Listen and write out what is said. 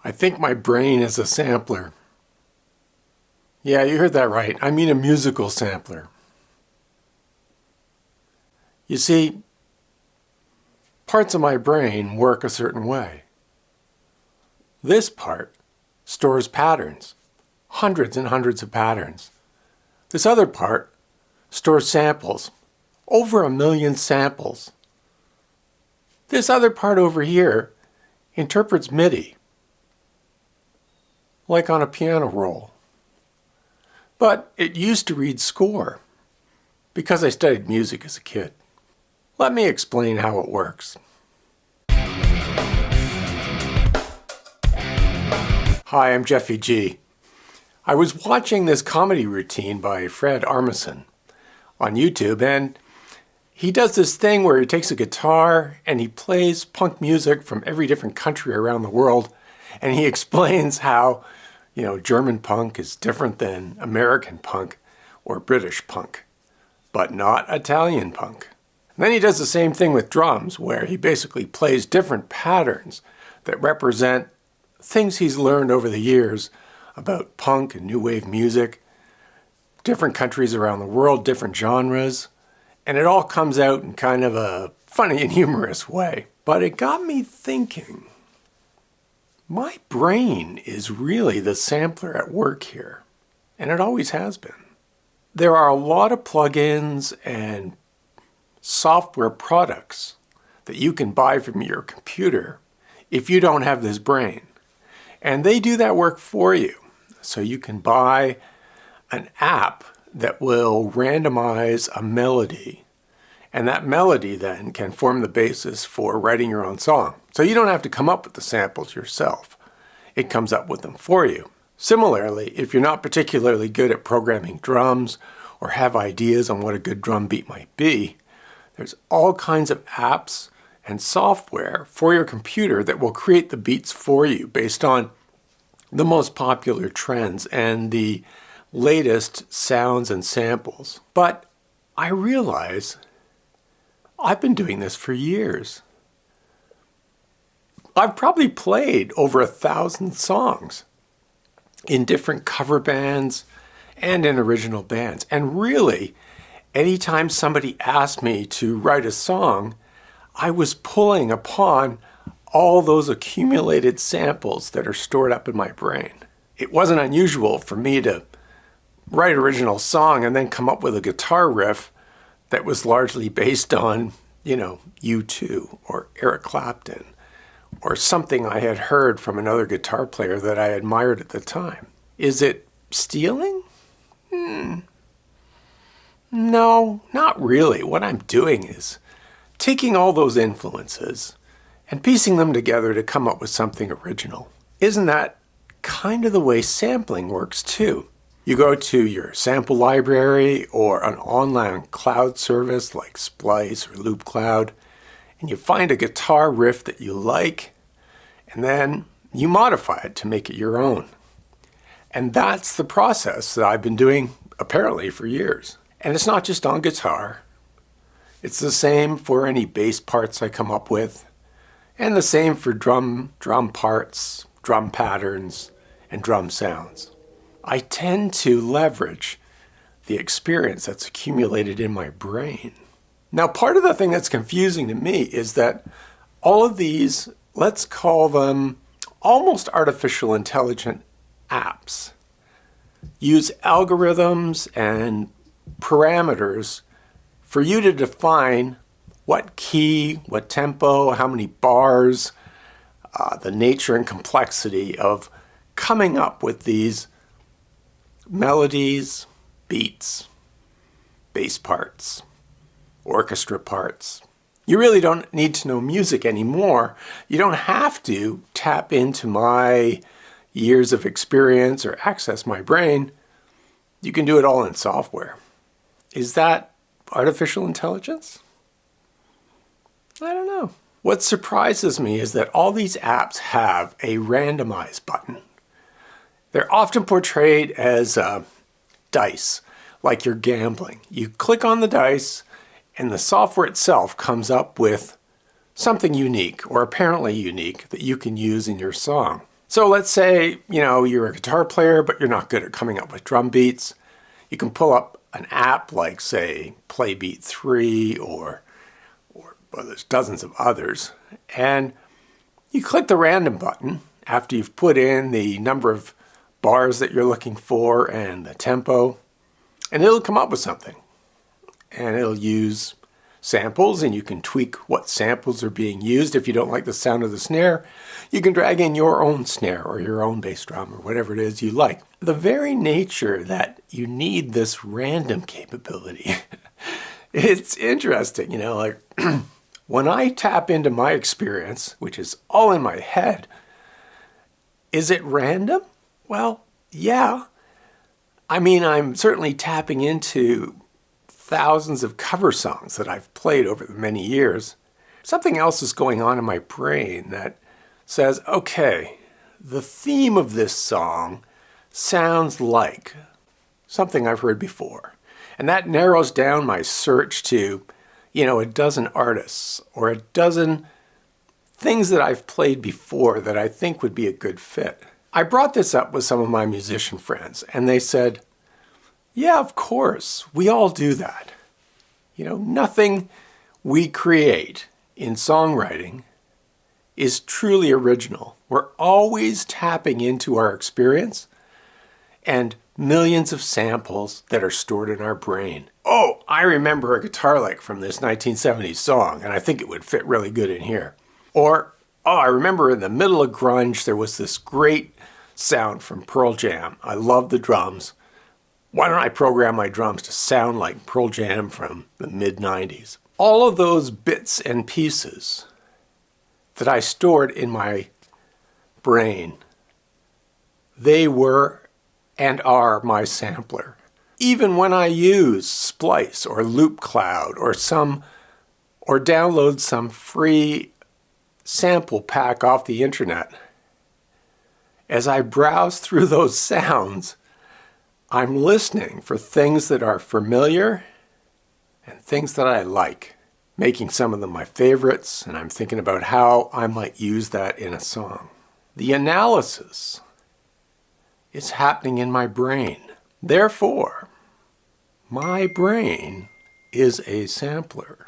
I think my brain is a sampler. Yeah, you heard that right. I mean a musical sampler. You see, parts of my brain work a certain way. This part stores patterns, hundreds and hundreds of patterns. This other part stores samples, over 1 million samples. This other part over here interprets MIDI, like on a piano roll. But it used to read score, because I studied music as a kid. Let me explain how it works. Hi, I'm Jeffy G. I was watching this comedy routine by Fred Armisen on YouTube, and he does this thing where he takes a guitar and he plays punk music from every different country around the world, and he explains how, German punk is different than American punk or British punk, but not Italian punk. And then he does the same thing with drums, where he basically plays different patterns that represent things he's learned over the years about punk and new wave music, different countries around the world, different genres, and it all comes out in kind of a funny and humorous way. But it got me thinking, my brain is really the sampler at work here, and it always has been. There are a lot of plugins and software products that you can buy from your computer if you don't have this brain. And they do that work for you. So you can buy an app that will randomize a melody, and that melody then can form the basis for writing your own song. So you don't have to come up with the samples yourself. It comes up with them for you. Similarly, if you're not particularly good at programming drums or have ideas on what a good drum beat might be, there's all kinds of apps and software for your computer that will create the beats for you based on the most popular trends and the latest sounds and samples. But I realize I've been doing this for years. I've probably played over 1,000 songs in different cover bands and in original bands. And really, anytime somebody asked me to write a song, I was pulling upon all those accumulated samples that are stored up in my brain. It wasn't unusual for me to write an original song and then come up with a guitar riff that was largely based on, U2 or Eric Clapton or something I had heard from another guitar player that I admired at the time. Is it stealing? No, not really. What I'm doing is taking all those influences and piecing them together to come up with something original. Isn't that kind of the way sampling works too? You go to your sample library or an online cloud service like Splice or LoopCloud, and you find a guitar riff that you like, and then you modify it to make it your own. And that's the process that I've been doing apparently for years. And it's not just on guitar. It's the same for any bass parts I come up with, and the same for drum parts, drum patterns, and drum sounds. I tend to leverage the experience that's accumulated in my brain. Now, part of the thing that's confusing to me is that all of these, let's call them almost artificial intelligent apps, use algorithms and parameters for you to define what key, what tempo, how many bars, the nature and complexity of coming up with these melodies, beats, bass parts, orchestra parts. You really don't need to know music anymore. You don't have to tap into my years of experience or access my brain. You can do it all in software. Is that artificial intelligence? I don't know. What surprises me is that all these apps have a randomize button. They're often portrayed as dice, like you're gambling. You click on the dice, and the software itself comes up with something unique, or apparently unique, that you can use in your song. So let's say, you're a guitar player, but you're not good at coming up with drum beats. You can pull up an app like, say, Playbeat 3 or well, there's dozens of others. And you click the random button after you've put in the number of bars that you're looking for and the tempo, and it'll come up with something. And it'll use samples, and you can tweak what samples are being used. If you don't like the sound of the snare, you can drag in your own snare or your own bass drum or whatever it is you like. The very nature that you need this random capability, it's interesting, like when I tap into my experience, which is all in my head, is it random? Well, yeah. I mean, I'm certainly tapping into thousands of cover songs that I've played over the many years. Something else is going on in my brain that says, okay, the theme of this song sounds like something I've heard before. And that narrows down my search to, a dozen artists or a dozen things that I've played before that I think would be a good fit. I brought this up with some of my musician friends, and they said, yeah, of course, we all do that. Nothing we create in songwriting is truly original. We're always tapping into our experience and millions of samples that are stored in our brain. Oh, I remember a guitar lick from this 1970s song, and I think it would fit really good in here. Or, I remember in the middle of grunge, there was this great sound from Pearl Jam. I love the drums. Why don't I program my drums to sound like Pearl Jam from the mid-90s? All of those bits and pieces that I stored in my brain, they were and are my sampler. Even when I use Splice or LoopCloud or download some free sample pack off the internet, as I browse through those sounds, I'm listening for things that are familiar and things that I like, making some of them my favorites, and I'm thinking about how I might use that in a song. The analysis is happening in my brain. Therefore, my brain is a sampler.